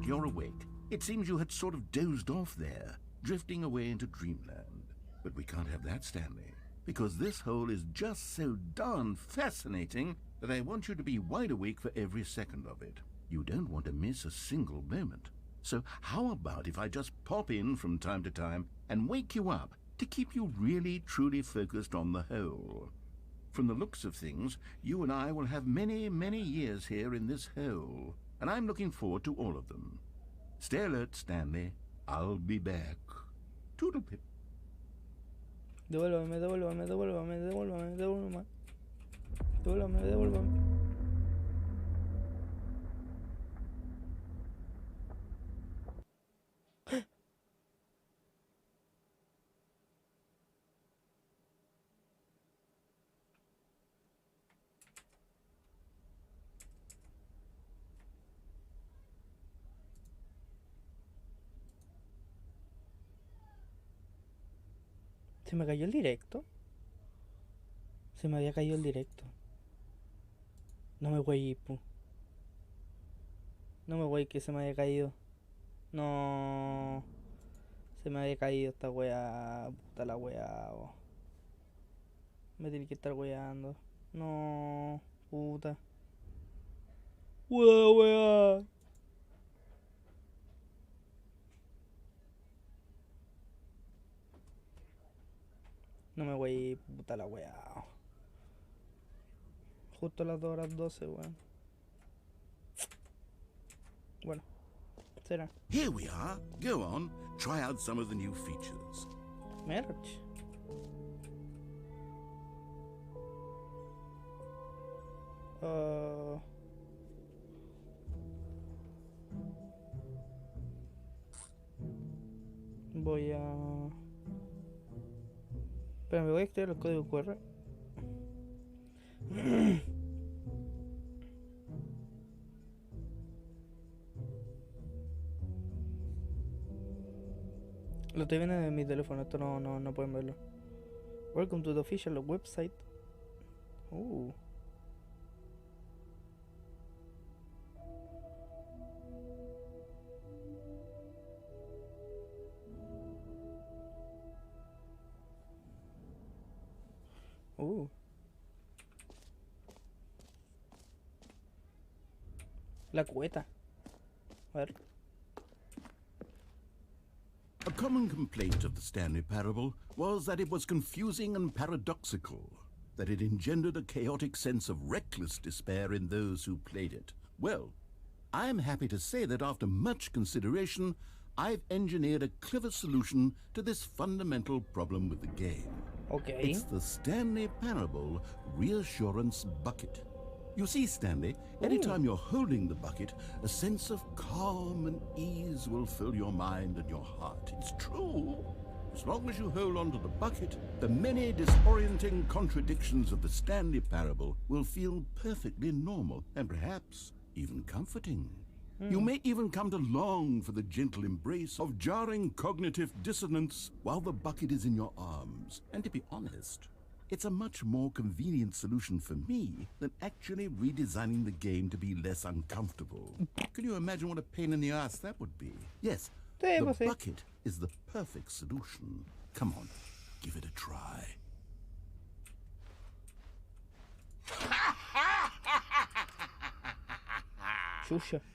you're awake. It seems you had sort of dozed off there, drifting away into dreamland. But we can't have that, Stanley, because this hole is just so darn fascinating that I want you to be wide awake for every second of it. You don't want to miss a single moment. So how about if I just pop in from time to time and wake you up to keep you really, truly focused on the hole? From the looks of things, you and I will have many, many years here in this hole, and I'm looking forward to all of them. Stay alert, Stanley. I'll be back. Toodlepip. Devuélvame, devuélvame, devuélvame, devuélvame, devuélvame. Devuélvame, devuélvame. Se me cayó el directo. Se me había caído el directo. No me voy, pu. No me voy, que se me había caído. No. Se me había caído esta weá. Puta la weá. Me tiene que estar weando. No. Puta. Weá, weá. No me voy, puta la weá. Justo a las 2 horas 12, weón. Bueno, será. Here we are. Go on. Try out some of the new features. Merch. Voy a... Espera, me voy a extraer el código QR. Lo estoy viendo en mi teléfono, esto no pueden verlo. Welcome to the official website. La cueta. A ver. A common complaint of the Stanley Parable was that it was confusing and paradoxical, that it engendered a chaotic sense of reckless despair in those who played it. Well, I'm happy to say that after much consideration, I've engineered a clever solution to this fundamental problem with the game. Okay. It's the Stanley Parable Reassurance Bucket. You see, Stanley, anytime you're holding the bucket, a sense of calm and ease will fill your mind and your heart. It's true. As long as you hold on to the bucket, the many disorienting contradictions of the Stanley Parable will feel perfectly normal and perhaps even comforting. You may even come to long for the gentle embrace of jarring cognitive dissonance while the bucket is in your arms. And to be honest, it's a much more convenient solution for me than actually redesigning the game to be less uncomfortable. Can you imagine what a pain in the ass that would be? Yes, the bucket is the perfect solution. Come on, give it a try.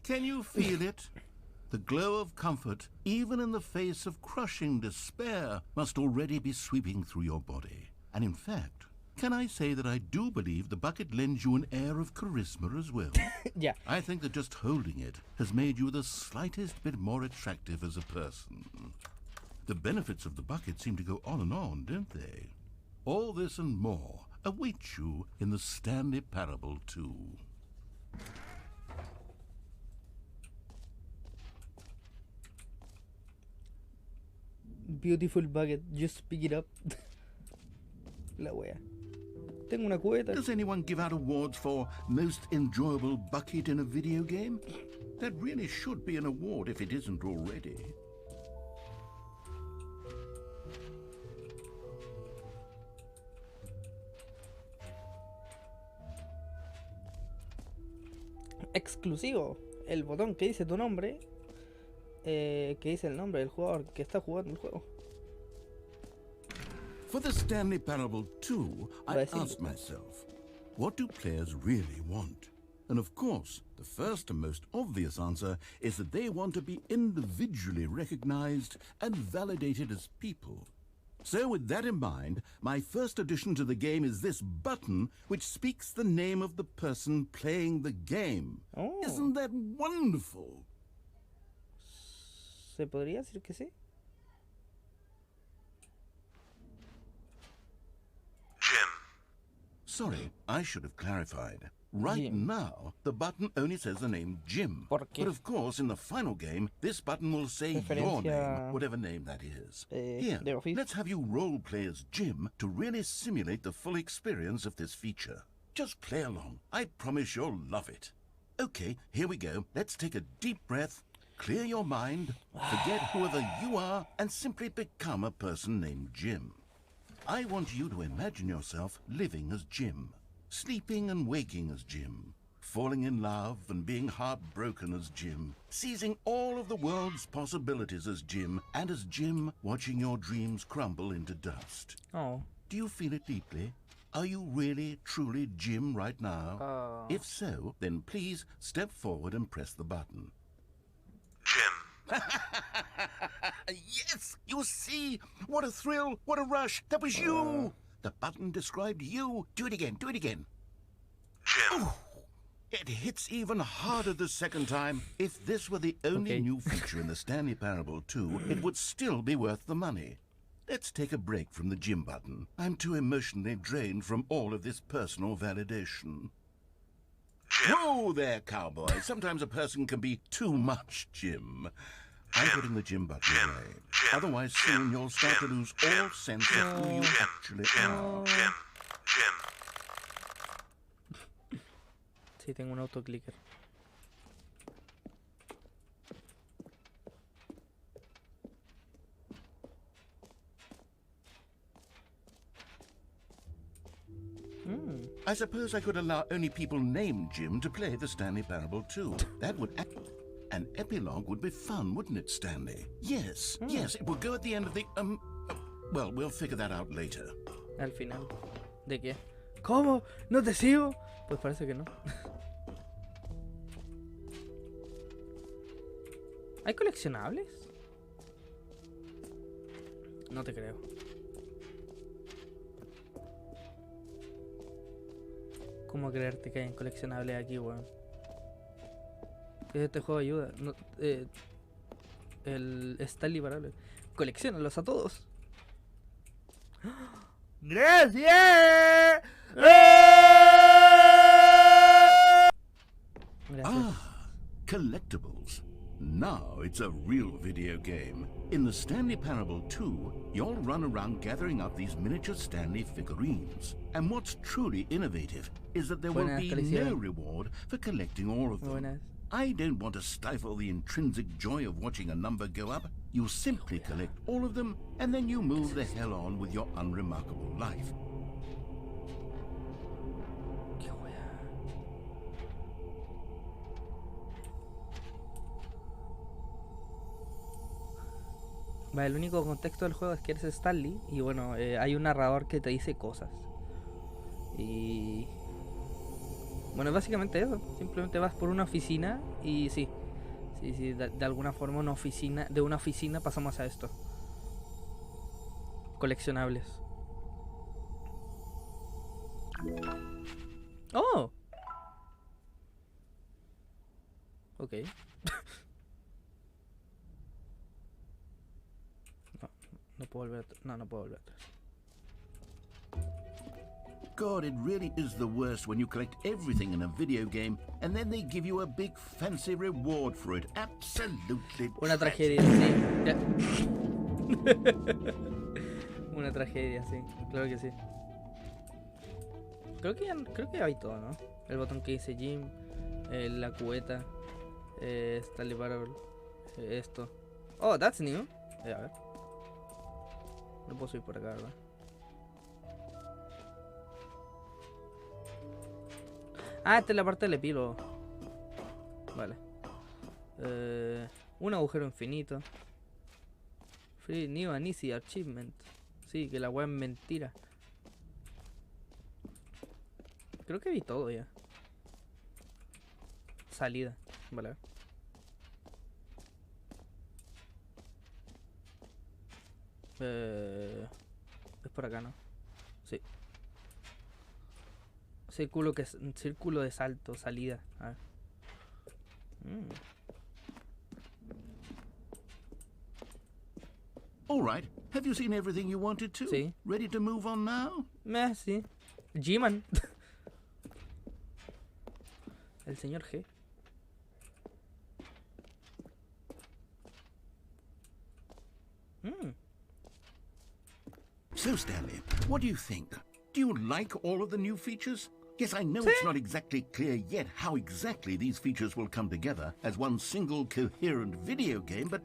Can you feel it? The glow of comfort, even in the face of crushing despair, must already be sweeping through your body. And in fact, can I say that I do believe the bucket lends you an air of charisma as well? Yeah. I think that just holding it has made you the slightest bit more attractive as a person. The benefits of the bucket seem to go on and on, don't they? All this and more await you in the Stanley Parable 2. Beautiful bucket, just pick it up. La wea. Tengo una cubeta. Does anyone give out awards for most enjoyable bucket in a video game? That really should be an award if it isn't already. Exclusivo. El botón que dice tu nombre que dice el nombre del jugador que está jugando el juego. For the Stanley Parable 2, I Vai sim. asked myself, what do players really want? And of course, the first and most obvious answer is that they want to be individually recognized and validated as people. So with that in mind, my first addition to the game is this button which speaks the name of the person playing the game. Oh. Isn't that wonderful? ¿Se podría decir que sí? Jim. Sorry, I should have clarified. Right Jim. now, the button only says the name Jim. ¿Por qué? But of course, in the final game, this button will say your Referencia- name, whatever name that is. Here, de Office. let's have you roleplay as Jim to really simulate the full experience of this feature. Just play along. I promise you'll love it. Okay, here we go. Let's take a deep breath, clear your mind, forget whoever you are, and simply become a person named Jim. I want you to imagine yourself living as Jim, sleeping and waking as Jim, falling in love and being heartbroken as Jim, seizing all of the world's possibilities as Jim, and as Jim watching your dreams crumble into dust. Oh. Do you feel it deeply? Are you really, truly Jim right now? If so, then please step forward and press the button. Jim. Yes! You see? What a thrill! What a rush! That was you! The button described you. Do it again. Do it again. Jim. It hits even harder the second time. If this were the only Okay. new feature in the Stanley Parable 2, it would still be worth the money. Let's take a break from the Jim button. I'm too emotionally drained from all of this personal validation. Jim. Whoa there, cowboy. Sometimes a person can be too much Jim. I'm putting the Jim button away. Otherwise, soon you'll start to lose all sense of who you actually are. Jim. Jim. Sí, tengo un autoclicker. I suppose I could allow only people named Jim to play the Stanley Parable 2. That would act... An epilogue would be fun, wouldn't it, Stanley? Yes, yes, it will go at the end of the... well, we'll figure that out later. Al final. ¿De qué? ¿Cómo? ¿No te sigo? Pues parece que no. ¿Hay coleccionables? No te creo. ¿Cómo creerte que hay coleccionables aquí, weón? Este juego ayuda. No, el Stanley Parable. Colecciónalos a todos. ¡Gracias! Gracias. Collectibles. Now it's a real video game. In the Stanley Parable 2, you'll run around gathering up these miniature Stanley figurines. And what's truly innovative is that there will Buenas, be felicidades. no reward for collecting all of them. Buenas. I don't want to stifle the intrinsic joy of watching a number go up. You simply collect all of them, and then you move the hell on with your unremarkable life. Qué wea. Va, el único contexto del juego es que eres Stanley y bueno, hay un narrador que te dice cosas. Y bueno, básicamente eso. Simplemente vas por una oficina y sí, de alguna forma de una oficina pasamos a esto. Coleccionables. Oh. Ok. No puedo volver atrás. No puedo volver atrás. God, it really is the worst when you collect everything in a video game and then they give you a big fancy reward for it. Absolutely Una tragic. tragedia, sí. Ya. Una tragedia, sí. Claro que sí. Creo que hay todo, ¿no? El botón que dice Jim, la cubeta, Stanley Parable, esto. Oh, that's new. A ver. No puedo subir por acá, ¿verdad? Ah, esta es la parte del epílogo. Vale. Un agujero infinito. Free New and Easy Achievement. Sí, que la wea es mentira. Creo que vi todo ya. Salida. Vale. Es por acá, ¿no? Sí. Círculo de salto, salida. A ver. All right. Have you seen everything you wanted to? Sí. Ready to move on now? Sí. G-Man. El señor G. So, Stanley, what do you think? Do you like all of the new features? Yes, I know it's not exactly clear yet how exactly these features will come together as one single coherent video game, but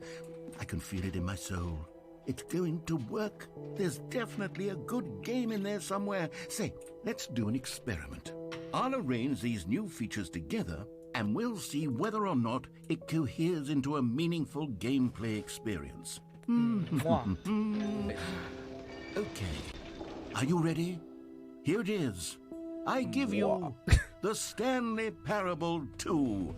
I can feel it in my soul. It's going to work. There's definitely a good game in there somewhere. Say, let's do an experiment. I'll arrange these new features together, and we'll see whether or not it coheres into a meaningful gameplay experience. Okay. Are you ready? Here it is. I give you the Stanley Parable 2.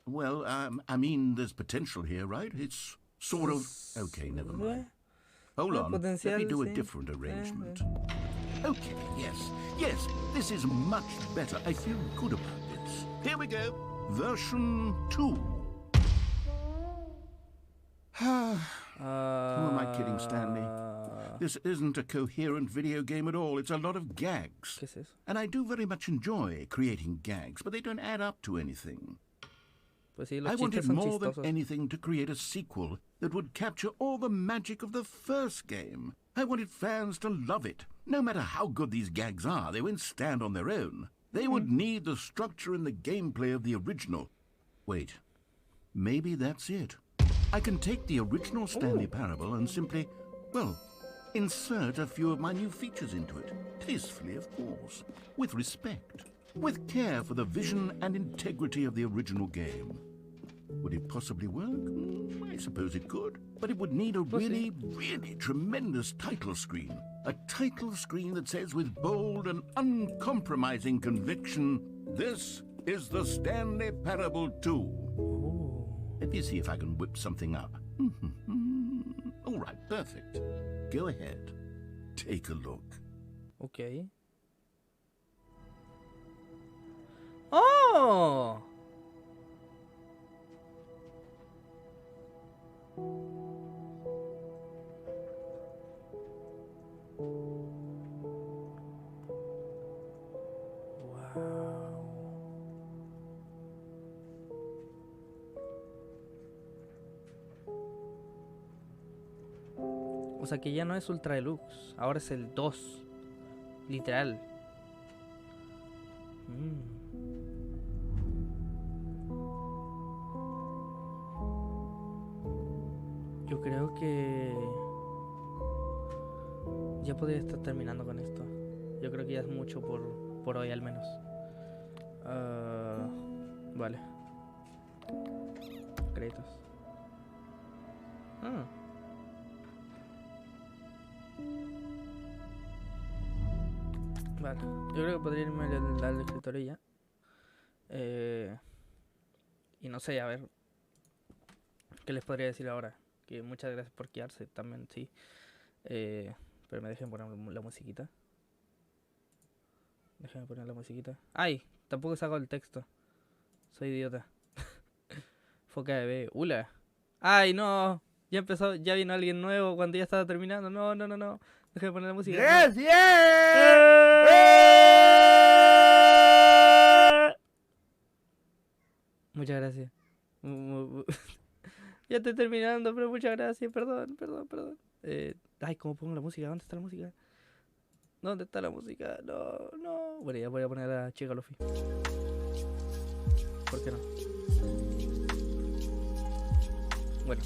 Well, I mean, there's potential here, right? It's sort of... Okay, never mind. Hold on, let me do a different arrangement. Okay, yes, this is much better. I feel good about this. Here we go. Version 2. Who am I kidding, Stanley? This isn't a coherent video game at all. It's a lot of gags. ¿Qué es eso? And I do very much enjoy creating gags, but they don't add up to anything. Pues sí, los I chistes wanted son more than chistosos. anything to create a sequel that would capture all the magic of the first game. I wanted fans to love it. No matter how good these gags are, they won't stand on their own. They would need the structure and the gameplay of the original. Wait, maybe that's it. I can take the original Stanley Parable and simply, well, insert a few of my new features into it. Tastefully, of course. With respect. With care for the vision and integrity of the original game. Would it possibly work? I suppose it could. But it would need a really tremendous title screen. A title screen that says with bold and uncompromising conviction, "This is the Stanley Parable 2. Let me see if I can whip something up. All right, perfect. Go ahead. Take a look. Ok. ¡Oh! O sea que ya no es Ultra Deluxe, ahora es el 2. Literal. Yo creo que ya podría estar terminando con esto. Yo creo que ya es mucho por hoy al menos. Vale. Créditos. Vale, yo creo que podría irme al escritorio ya. Y no sé, a ver qué les podría decir ahora. Que muchas gracias por quedarse también, sí. Pero me dejen poner la musiquita. Déjenme poner la musiquita. ¡Ay! Tampoco saco el texto. Soy idiota. Foca de bebé. ¡Hula! ¡Ay, no! Ya empezó, ya vino alguien nuevo cuando ya estaba terminando. No. Déjenme poner la música. ¡Gracias! Muchas gracias. Ya estoy terminando, pero muchas gracias. Perdón. Ay, ¿cómo pongo la música? ¿Dónde está la música? ¿Dónde está la música? No. Bueno, ya voy a poner a Chica Lofi. ¿Por qué no? Bueno.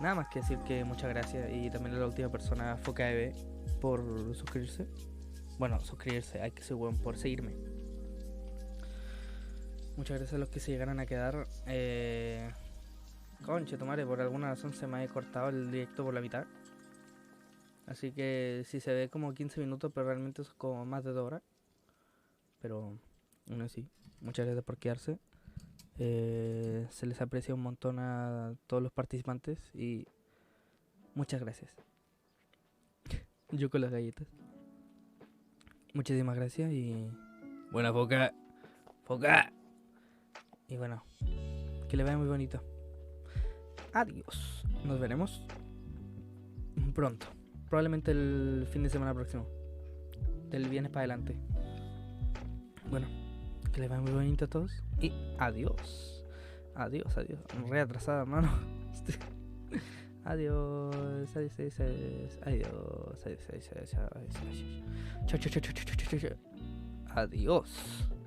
Nada más que decir que muchas gracias. Y también a la última persona, Foca EB, por suscribirse. Bueno, suscribirse, hay que ser bueno por seguirme. Muchas gracias a los que se llegaron a quedar. Conche, tomare, por alguna razón se me ha cortado el directo por la mitad. Así que si se ve como 15 minutos, pero realmente es como más de 2 horas. Pero aún así, muchas gracias por quedarse. Se les aprecia un montón a todos los participantes y muchas gracias. Yo con las galletas. Muchísimas gracias y buena foca. Foca. Y bueno, que le vaya muy bonito. Adiós. Nos veremos pronto. Probablemente el fin de semana próximo. Del viernes para adelante. Bueno, que les vaya muy bonito a todos. Y adiós. Adiós, adiós. Re atrasada, mano. Adiós. Adiós, adiós, adiós. Adiós, adiós, adiós, adiós. Chao, chao, chao, chao, chao, chao. Adiós.